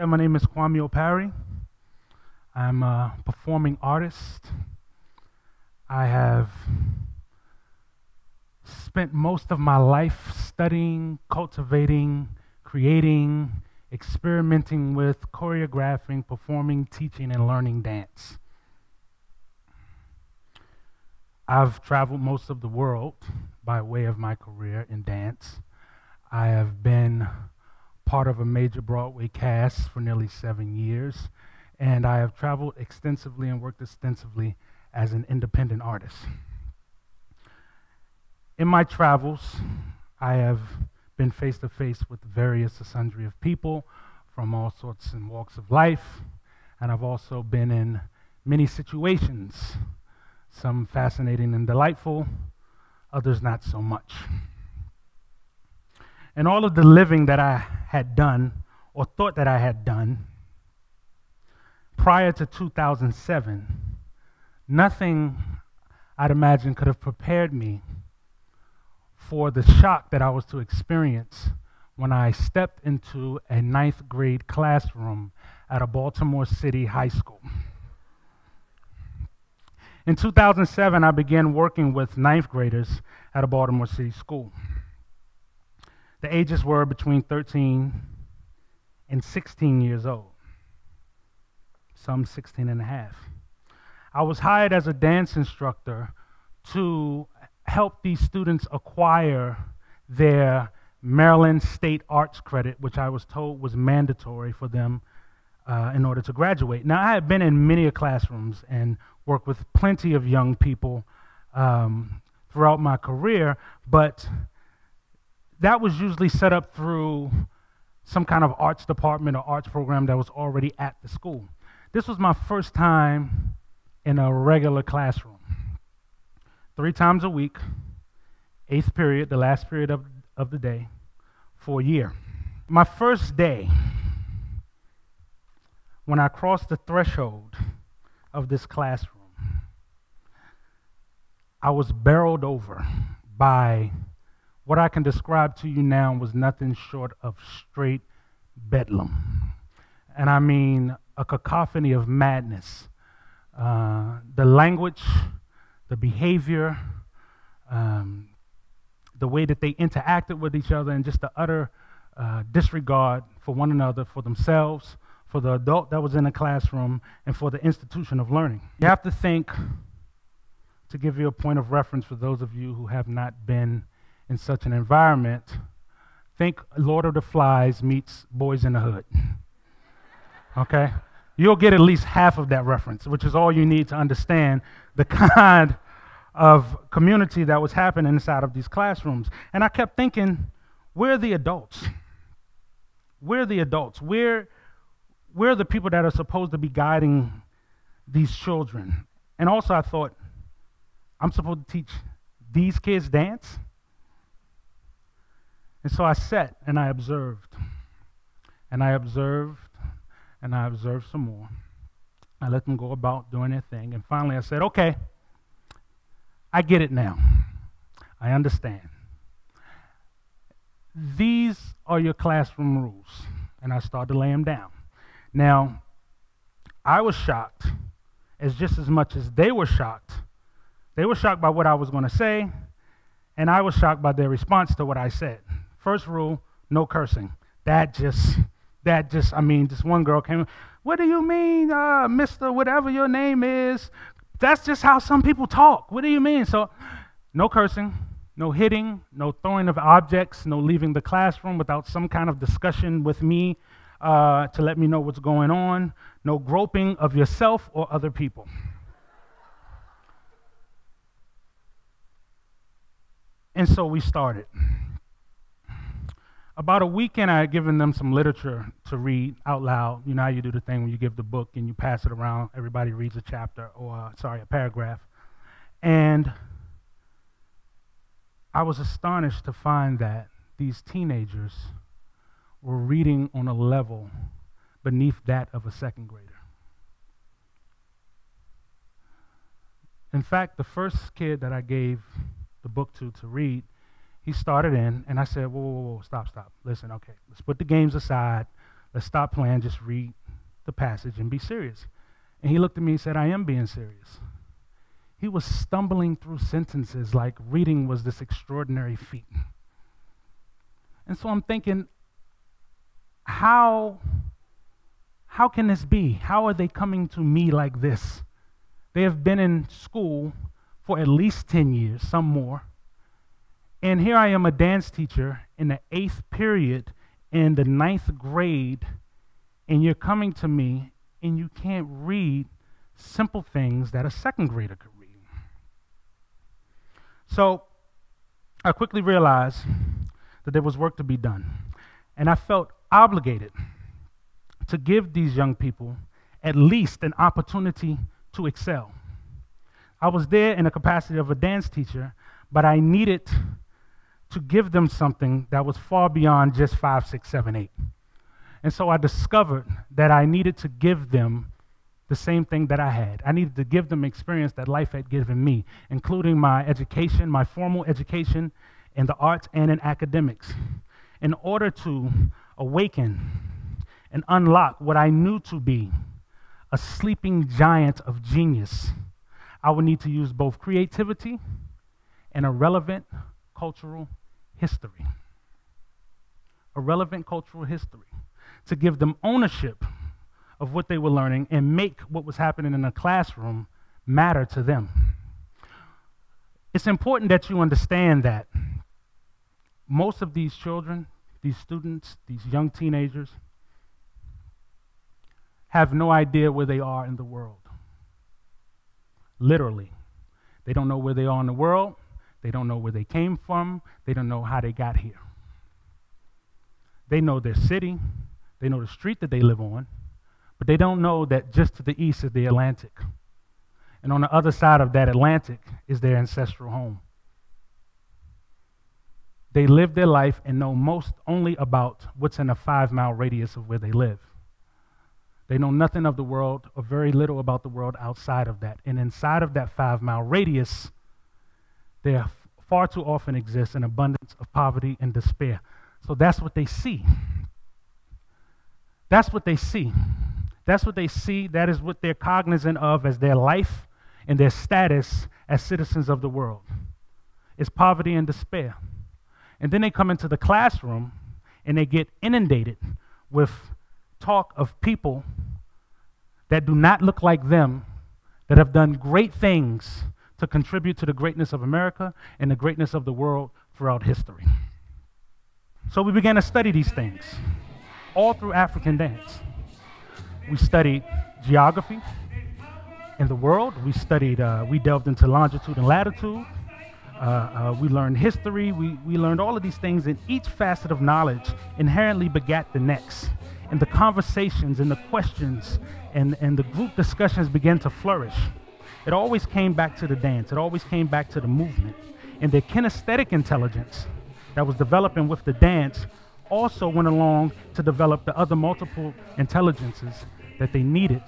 My name is Kwame Opare. I'm a performing artist. I have spent most of my life studying, cultivating, creating, experimenting with, choreographing, performing, teaching, and learning dance. I've traveled most of the world by way of my career in dance. I have been part of a major Broadway cast for nearly 7 years, and I have traveled extensively and worked extensively as an independent artist. In my travels, I have been face to face with various sundry of people from all sorts and walks of life, and I've also been in many situations, some fascinating and delightful, others not so much. And all of the living that I had done, or thought that I had done, prior to 2007, nothing I'd imagine could have prepared me for the shock that I was to experience when I stepped into a 9th grade classroom at a Baltimore City high school. In 2007, I began working with 9th graders at a Baltimore City school. The ages were between 13 and 16 years old, some 16 and a half. I was hired as a dance instructor to help these students acquire their Maryland State Arts credit, which I was told was mandatory for them in order to graduate. Now, I had been in many classrooms and worked with plenty of young people throughout my career, but that was usually set up through some kind of arts department or arts program that was already at the school. This was my first time in a regular classroom. 3 times a week, 8th period, the last period of the day, for a year. My first day, when I crossed the threshold of this classroom, I was barreled over by what I can describe to you now was nothing short of straight bedlam. And I mean a cacophony of madness. The language, the behavior, the way that they interacted with each other, and just the utter disregard for one another, for themselves, for the adult that was in the classroom, and for the institution of learning. You have to think, to give you a point of reference for those of you who have not been in such an environment, think Lord of the Flies meets Boys in the Hood. Okay? You'll get at least half of that reference, which is all you need to understand the kind of community that was happening inside of these classrooms. And I kept thinking, where are the adults? Where are the adults? Where are the people that are supposed to be guiding these children? And also I thought, I'm supposed to teach these kids dance? And so I sat and I observed, and I observed, and I observed some more. I let them go about doing their thing, and finally I said, okay, I get it now. I understand. These are your classroom rules, and I started to lay them down. Now, I was shocked just as much as they were shocked. They were shocked by what I was going to say, and I was shocked by their response to what I said. First rule, no cursing. Just one girl came, what do you mean, Mr. whatever your name is? That's just how some people talk. What do you mean? So, no cursing, no hitting, no throwing of objects, no leaving the classroom without some kind of discussion with me to let me know what's going on, no groping of yourself or other people. And so we started. About a weekend, I had given them some literature to read out loud. You know how you do the thing when you give the book and you pass it around, everybody reads a chapter, or a paragraph. And I was astonished to find that these teenagers were reading on a level beneath that of a 2nd grader. In fact, the first kid that I gave the book to read, he started in, and I said, whoa, stop. Listen, okay, let's put the games aside. Let's stop playing, just read the passage and be serious. And he looked at me and said, I am being serious. He was stumbling through sentences like reading was this extraordinary feat. And so I'm thinking, how can this be? How are they coming to me like this? They have been in school for at least 10 years, some more. And here I am, a dance teacher in the 8th period in the 9th grade, and you're coming to me and you can't read simple things that a 2nd grader could read. So I quickly realized that there was work to be done. And I felt obligated to give these young people at least an opportunity to excel. I was there in the capacity of a dance teacher, but I needed to give them something that was far beyond just 5, 6, 7, 8. And so I discovered that I needed to give them the same thing that I had. I needed to give them experience that life had given me, including my education, my formal education in the arts and in academics, in order to awaken and unlock what I knew to be a sleeping giant of genius. I would need to use both creativity and a relevant cultural history. A relevant cultural history to give them ownership of what they were learning and make what was happening in the classroom matter to them. It's important that you understand that most of these children, these students, these young teenagers, have no idea where they are in the world. Literally. They don't know where they are in the world. They don't know where they came from. They don't know how they got here. They know their city. They know the street that they live on. But they don't know that just to the east is the Atlantic. And on the other side of that Atlantic is their ancestral home. They live their life and know most only about what's in a 5-mile radius of where they live. They know nothing of the world or very little about the world outside of that. And inside of that 5-mile radius, there far too often exists an abundance of poverty and despair. So that's what they see. That's what they see. That's what they see. That is what they're cognizant of as their life and their status as citizens of the world. It's poverty and despair. And then they come into the classroom and they get inundated with talk of people that do not look like them, that have done great things to contribute to the greatness of America and the greatness of the world throughout history. So we began to study these things, all through African dance. We studied geography in the world. We studied, we delved into longitude and latitude. We learned history. We learned all of these things, and each facet of knowledge inherently begat the next. And the conversations and the questions and the group discussions began to flourish. It always came back to the dance. It always came back to the movement. And the kinesthetic intelligence that was developing with the dance also went along to develop the other multiple intelligences that they needed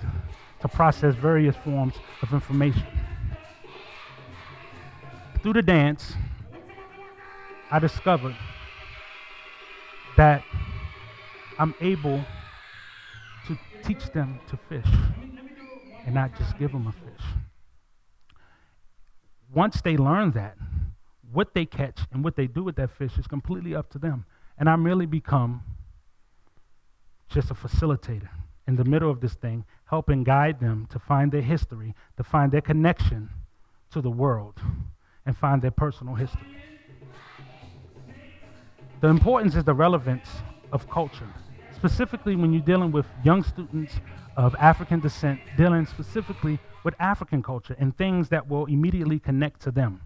to process various forms of information. Through the dance, I discovered that I'm able to teach them to fish and not just give them a fish. Once they learn that, what they catch and what they do with that fish is completely up to them. And I merely become just a facilitator in the middle of this thing, helping guide them to find their history, to find their connection to the world, and find their personal history. The importance is the relevance of culture, specifically when you're dealing with young students of African descent, dealing specifically with African culture and things that will immediately connect to them.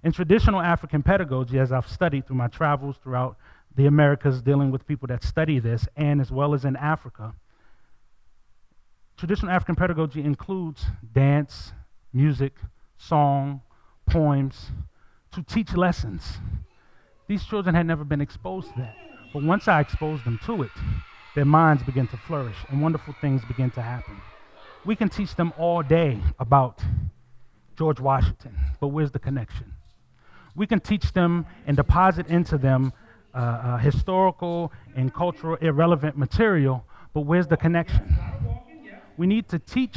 In traditional African pedagogy, as I've studied through my travels throughout the Americas, dealing with people that study this, and as well as in Africa, traditional African pedagogy includes dance, music, song, poems, to teach lessons. These children had never been exposed to that. But once I exposed them to it, their minds began to flourish and wonderful things began to happen. We can teach them all day about George Washington, but where's the connection? We can teach them and deposit into them historical and cultural irrelevant material, But where's the connection? We need to teach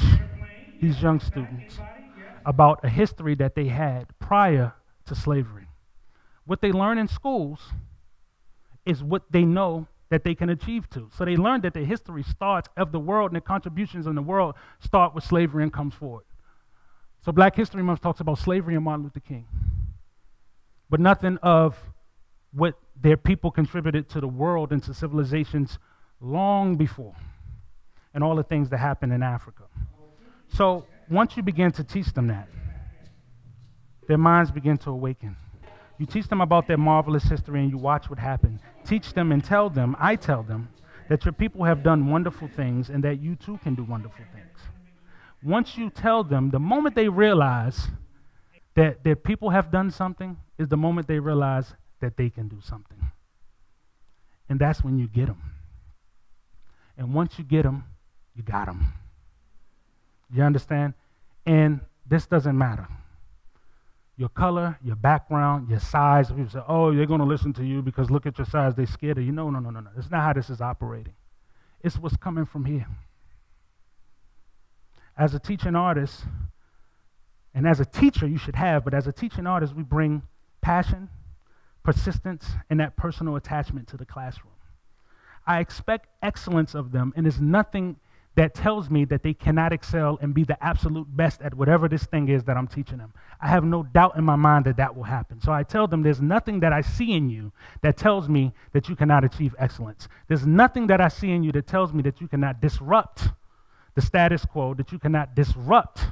these young students about a history that they had prior to slavery. What they learn in schools is what they know that they can achieve to. So they learn that the history starts of the world and the contributions in the world start with slavery and comes forward. So Black History Month talks about slavery and Martin Luther King, but nothing of what their people contributed to the world and to civilizations long before, and all the things that happened in Africa. So once you begin to teach them that, their minds begin to awaken. You teach them about their marvelous history and you watch what happened. Teach them and tell them, I tell them, that your people have done wonderful things and that you too can do wonderful things. Once you tell them, the moment they realize that their people have done something is the moment they realize that they can do something. And that's when you get them. And once you get them, you got them. You understand? And this doesn't matter. Your color, your background, your size. People say, oh, they're going to listen to you because look at your size, they're scared of you. No. That's not how this is operating. It's what's coming from here. As a teaching artist, and as a teacher you should have, but as a teaching artist, we bring passion, persistence, and that personal attachment to the classroom. I expect excellence of them, and there's nothing that tells me that they cannot excel and be the absolute best at whatever this thing is that I'm teaching them. I have no doubt in my mind that that will happen. So I tell them there's nothing that I see in you that tells me that you cannot achieve excellence. There's nothing that I see in you that tells me that you cannot disrupt the status quo, that you cannot disrupt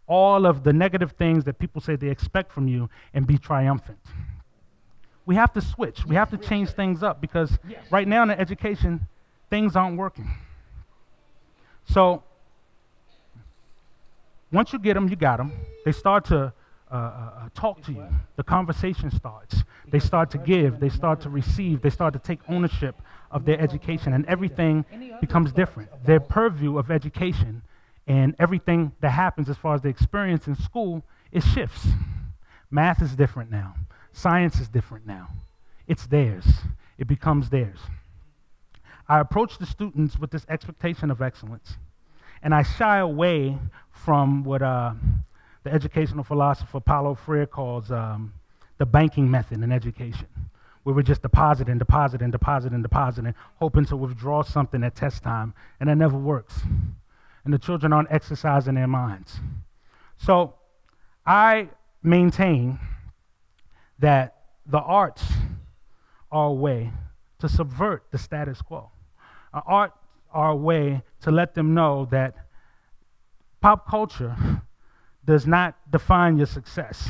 all of the negative things that people say they expect from you and be triumphant. We have to switch. We have to change things up because right now in education, things aren't working. So once you get them, you got them. They start to talk to you. The conversation starts. They start to give. They start to receive. They start to take ownership of their education, and everything becomes different. Their purview of education and everything that happens as far as the experience in school, it shifts. Math is different now. Science is different now. It's theirs. It becomes theirs. I approach the students with this expectation of excellence, and I shy away from what the educational philosopher Paulo Freire calls the banking method in education, where we're just depositing, hoping to withdraw something at test time, and that never works. And the children aren't exercising their minds. So I maintain that the arts are a way to subvert the status quo. Art are a way to let them know that pop culture does not define your success.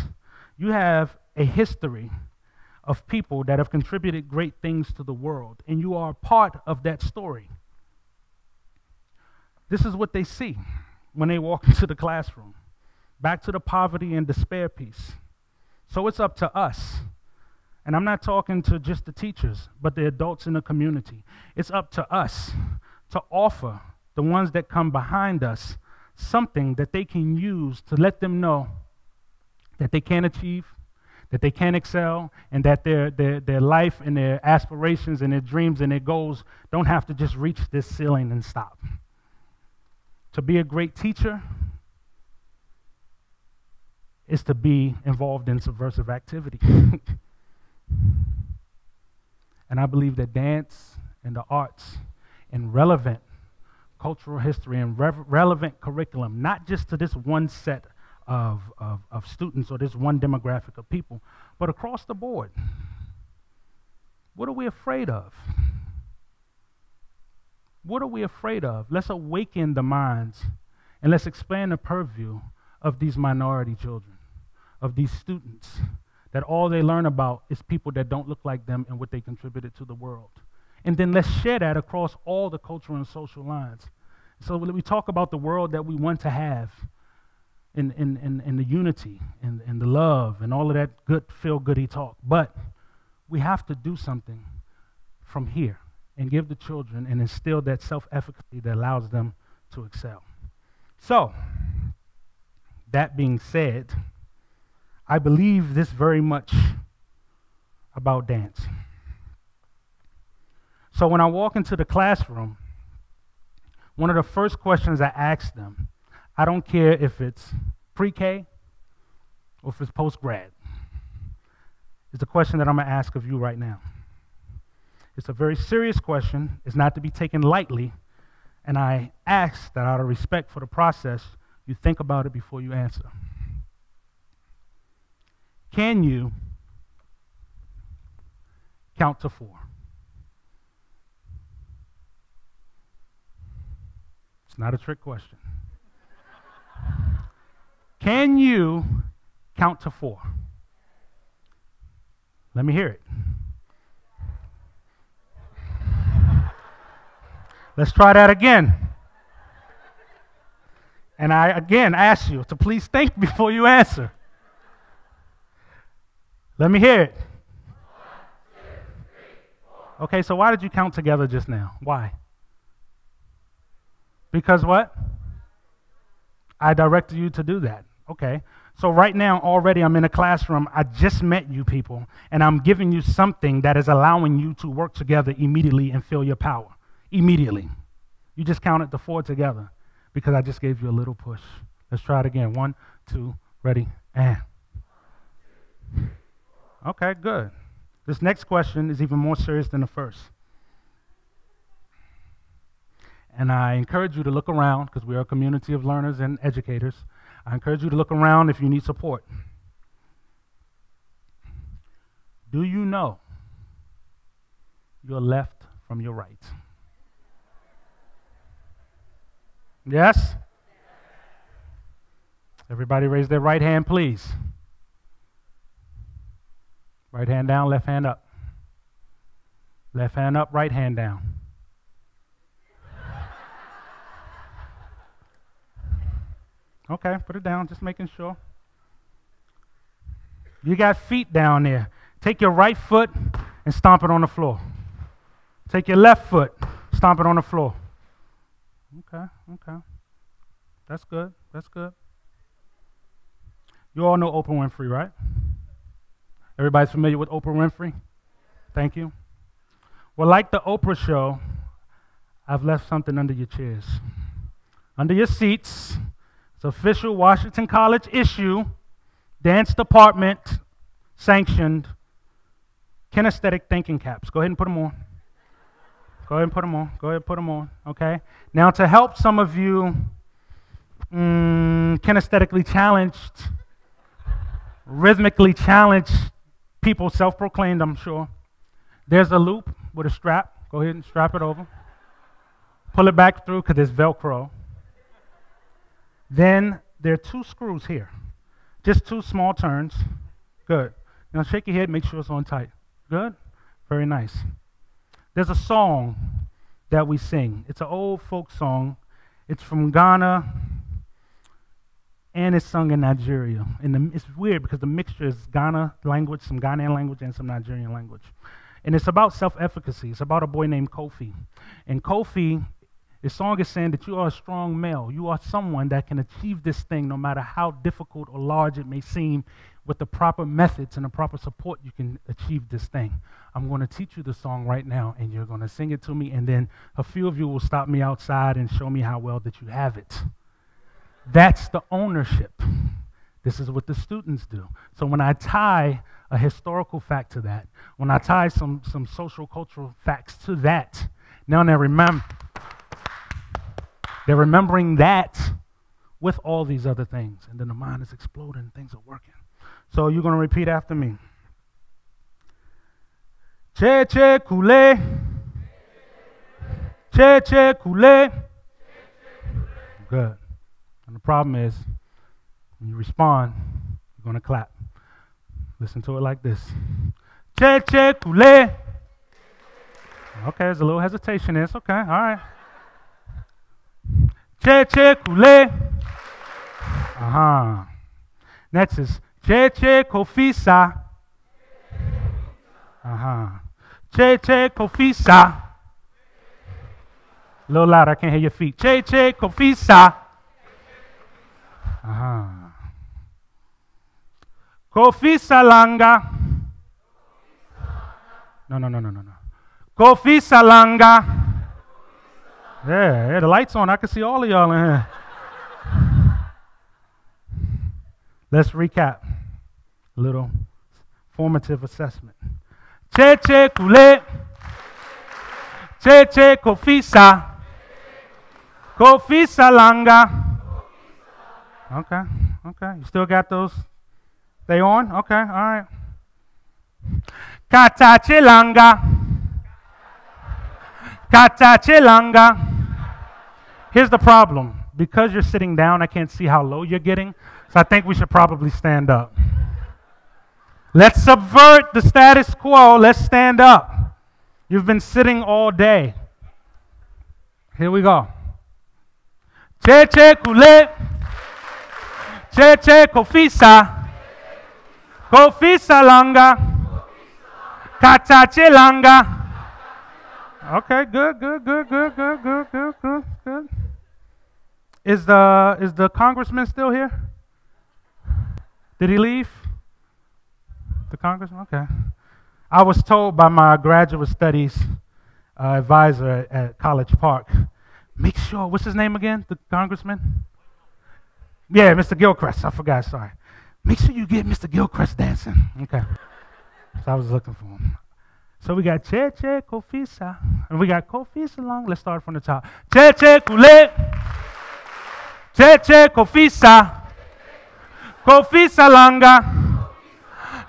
You have a history of people that have contributed great things to the world, and you are part of that story. This is what they see when they walk into the classroom. Back to the poverty and despair piece. So it's up to us. And I'm not talking to just the teachers, but the adults in the community. It's up to us to offer the ones that come behind us something that they can use to let them know that they can achieve, that they can excel, and that their life and their aspirations and their dreams and their goals don't have to just reach this ceiling and stop. To be a great teacher is to be involved in subversive activity. And I believe that dance and the arts and relevant cultural history and relevant curriculum, not just to this one set of students or this one demographic of people, but across the board. What are we afraid of? What are we afraid of? Let's awaken the minds and let's expand the purview of these minority children, of these students, that all they learn about is people that don't look like them and what they contributed to the world. And then let's share that across all the cultural and social lines. So when we talk about the world that we want to have in the unity and the love and all of that good feel-goody talk, but we have to do something from here and give the children and instill that self-efficacy that allows them to excel. So, that being said, I believe this very much about dance. So when I walk into the classroom, one of the first questions I ask them, I don't care if it's pre-K or if it's post-grad, is the question that I'm going to ask of you right now. It's a very serious question. It's not to be taken lightly. And I ask that out of respect for the process, you think about it before you answer. Can you count to 4? It's not a trick question. Can you count to 4? Let me hear it. Let's try that again. And I again ask you to please think before you answer. Let me hear it. 1, 2, 3, 4. Okay, so why did you count together just now? Why? Because what? I directed you to do that. Okay. So right now, already I'm in a classroom. I just met you people, and I'm giving you something that is allowing you to work together immediately and feel your power. Immediately. You just counted the 4 together because I just gave you a little push. Let's try it again. 1, 2, ready, and. Okay, good. This next question is even more serious than the first. And I encourage you to look around, because we are a community of learners and educators. I encourage you to look around if you need support. Do you know your left from your right? Yes? Everybody raise their right hand, please. Right hand down, left hand up. Left hand up, right hand down. Okay, put it down, just making sure. You got feet down there. Take your right foot and stomp it on the floor. Take your left foot, stomp it on the floor. Okay, okay. That's good, that's good. You all know Oprah Winfrey, right? Everybody's familiar with Oprah Winfrey? Thank you. Well, like the Oprah show, I've left something under your chairs. Under your seats. It's official Washington College issue, dance department sanctioned kinesthetic thinking caps. Go ahead and put them on. Go ahead and put them on. Go ahead and put them on. Okay. Now, to help some of you kinesthetically challenged, rhythmically challenged people, self-proclaimed, I'm sure. There's a loop with a strap. Go ahead and strap it over. Pull it back through because there's Velcro. Then there are 2 screws here. Just 2 small turns. Good. Now shake your head, make sure it's on tight. Good? Very nice. There's a song that we sing. It's an old folk song. It's from Ghana, and it's sung in Nigeria. And it's weird because the mixture is Ghana language, some Ghanaian language, and some Nigerian language. And it's about self-efficacy. It's about a boy named Kofi. And Kofi, the song is saying that you are a strong male. You are someone that can achieve this thing no matter how difficult or large it may seem. With the proper methods and the proper support, you can achieve this thing. I'm going to teach you the song right now, and you're going to sing it to me, and then a few of you will stop me outside and show me how well that you have it. That's the ownership. This is what the students do. So when I tie a historical fact to that, when I tie some social cultural facts to that, now they're remembering that with all these other things. And then the mind is exploding, things are working. So you're going to repeat after me. Che che kule. Che che kule. Good. And the problem is, when you respond, you're going to clap. Listen to it like this. Che che kule. Okay, there's a little hesitation there. It's okay. All right. Che che kule. Next is che che kofisa. Che che kofisa. A little louder, I can't hear your feet. Che che kofisa. Kofisa langa. No. Kofisa langa. Yeah, the light's on. I can see all of y'all in here. Let's recap. A little formative assessment. Cheche kule. Cheche kofisa. Kofisa langa. Okay. You still got those? They on? Okay, all right. Katache langa. Katache langa. Here's the problem. Because you're sitting down, I can't see how low you're getting, so I think we should probably stand up. Let's subvert the status quo. Let's stand up. You've been sitting all day. Here we go. Cheche kule. Cheche kofisa. Kofisa langa. Katache langa. Okay, good. Is the congressman still here? Did he leave? The congressman? Okay. I was told by my graduate studies advisor at College Park, make sure, what's his name again? The congressman? Yeah, Mr. Gilchrist. I forgot, sorry. Make sure you get Mr. Gilchrist dancing. Okay. So I was looking for him. So we got Cheche Kofisa, and we got Kofisa Long. Let's start from the top. Cheche Kule, Cheche Kofisa, Kofisa Langa,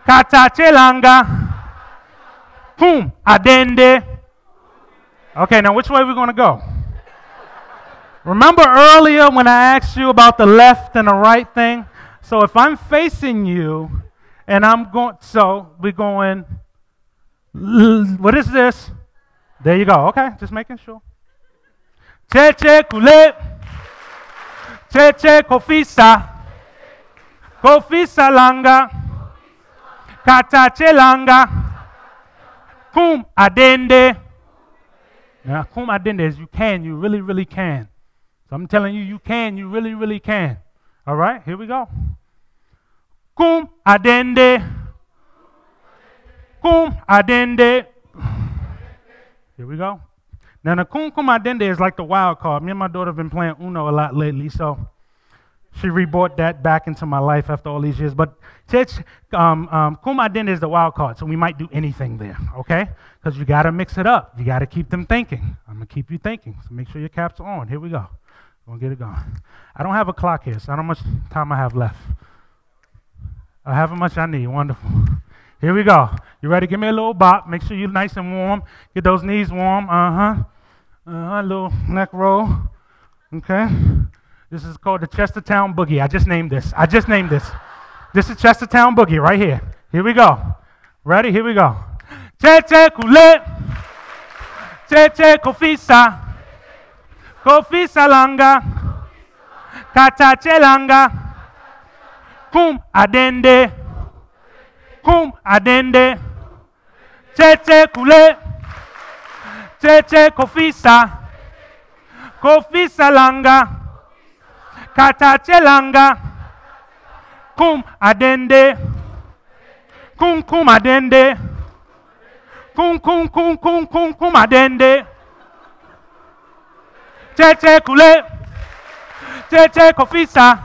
Katache Langa, Kum Adende. Okay, now which way are we going to go? Remember earlier when I asked you about the left and the right thing? So if I'm facing you, and I'm going, so we're going. What is this? There you go. Okay, just making sure. Cheche kule. Cheche kofisa. Kofisa langa. Katache langa. Kum adende. Now, kum adende is you can, you really, really can. So I'm telling you, you can, you really, really can. All right, here we go. Kum adende. Kum adende. Here we go. Now the kum adende is like the wild card. Me and my daughter have been playing Uno a lot lately, so she rebrought that back into my life after all these years. But kum adende is the wild card, so we might do anything there, okay? Because you got to mix it up. You got to keep them thinking. I'm going to keep you thinking, so make sure your caps are on. Here we go. We're going to get it going. I don't have a clock here, so I don't know how much time I have left. I have how much I need. Wonderful. Here we go. You ready? Give me a little bop. Make sure you're nice and warm. Get those knees warm. A little neck roll. Okay. This is called the Town Boogie. I just named this. This is Town Boogie right here. Here we go. Ready? Here we go. Cheche kule. Cheche kofisa. Kofisa langa. Katache langa. Kum adende. Kum adende. Cheche kule. Cheche kofisa. Kofisa langa. Katache langa. Kum adende. Kum adende. Kum adende. Cheche kule. Cheche kofisa.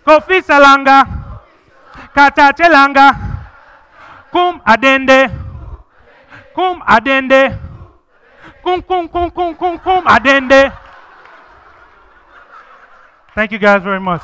Kofisa langa. Katache langa. Kum adende. Kum adende. Kum adende. Thank you guys very much.